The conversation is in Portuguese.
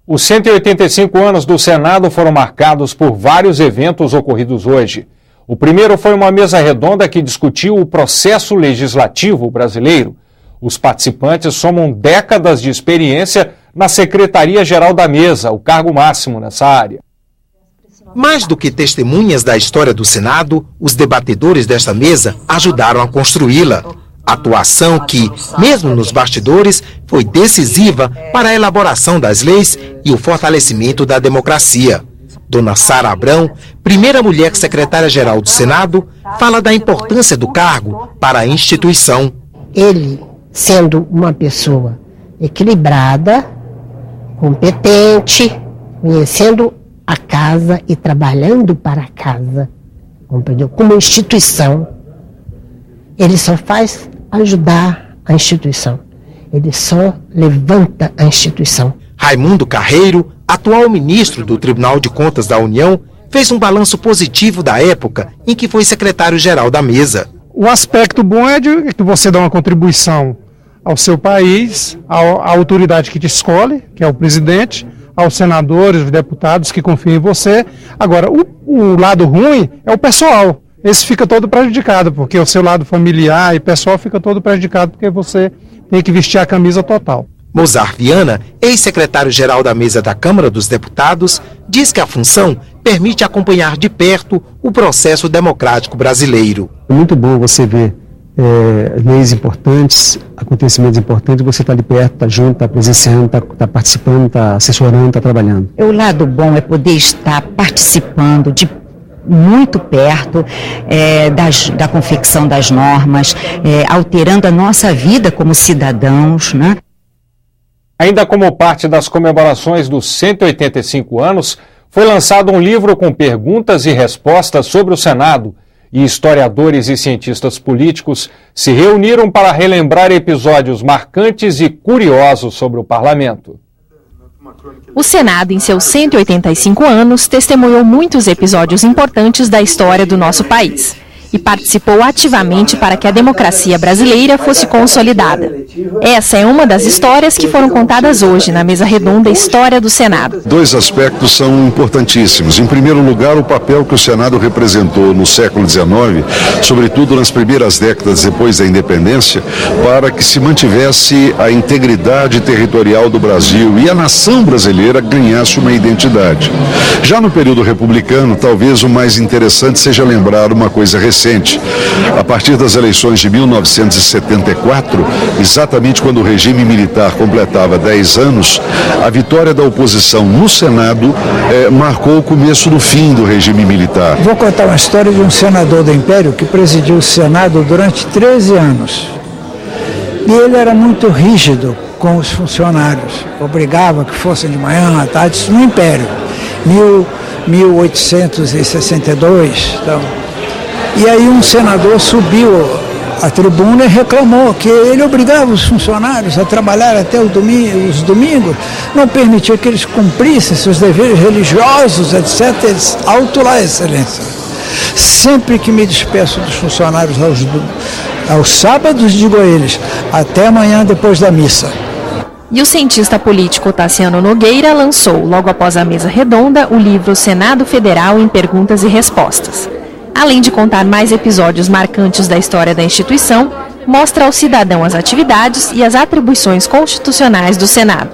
Os 185 anos do Senado foram marcados por vários eventos ocorridos hoje. O primeiro foi uma mesa redonda que discutiu o processo legislativo brasileiro. Os participantes somam décadas de experiência na Secretaria-Geral da Mesa, o cargo máximo nessa área. Mais do que testemunhas da história do Senado, os debatedores desta mesa ajudaram a construí-la. Atuação que, mesmo nos bastidores, foi decisiva para a elaboração das leis e o fortalecimento da democracia. Dona Sara Abrão, primeira mulher secretária-geral do Senado, fala da importância do cargo para a instituição. Ele, sendo uma pessoa equilibrada, competente, conhecendo a casa e trabalhando para a casa, compreendeu? Como instituição, ele só faz ajudar a instituição. Ele só levanta a instituição. Raimundo Carreiro, atual ministro do Tribunal de Contas da União, fez um balanço positivo da época em que foi secretário-geral da mesa. O aspecto bom é que você dá uma contribuição ao seu país, à autoridade que te escolhe, que é o presidente, aos senadores, os deputados que confiam em você. Agora, o lado ruim é o pessoal. Esse fica todo prejudicado, porque o seu lado familiar e pessoal fica todo prejudicado, porque você tem que vestir a camisa total. Mozart Viana, ex-secretário-geral da mesa da Câmara dos Deputados, diz que a função permite acompanhar de perto o processo democrático brasileiro. É muito bom você ver leis importantes, acontecimentos importantes, você está de perto, está junto, está presenciando, está participando, está assessorando, está trabalhando. O lado bom é poder estar participando de muito perto da confecção das normas, alterando a nossa vida como cidadãos, né? Ainda como parte das comemorações dos 185 anos, foi lançado um livro com perguntas e respostas sobre o Senado, e historiadores e cientistas políticos se reuniram para relembrar episódios marcantes e curiosos sobre o parlamento. O Senado, em seus 185 anos, testemunhou muitos episódios importantes da história do nosso país e participou ativamente para que a democracia brasileira fosse consolidada. Essa é uma das histórias que foram contadas hoje na mesa redonda História do Senado. Dois aspectos são importantíssimos. Em primeiro lugar, o papel que o Senado representou no século XIX, sobretudo nas primeiras décadas depois da independência, para que se mantivesse a integridade territorial do Brasil e a nação brasileira ganhasse uma identidade. Já no período republicano, talvez o mais interessante seja lembrar uma coisa recente. A partir das eleições de 1974, exatamente quando o regime militar completava 10 anos, a vitória da oposição no Senado marcou o começo do fim do regime militar. Vou contar uma história de um senador do Império que presidiu o Senado durante 13 anos. E ele era muito rígido com os funcionários, obrigava que fossem de manhã, à tarde, isso no Império, 1862, então. E aí um senador subiu à tribuna e reclamou que ele obrigava os funcionários a trabalhar até os domingos, não permitia que eles cumprissem seus deveres religiosos, etc. Alto lá, excelência. Sempre que me despeço dos funcionários aos sábados, digo a eles, até amanhã depois da missa. E o cientista político Tassiano Nogueira lançou, logo após a mesa redonda, o livro Senado Federal em Perguntas e Respostas. Além de contar mais episódios marcantes da história da instituição, mostra ao cidadão as atividades e as atribuições constitucionais do Senado.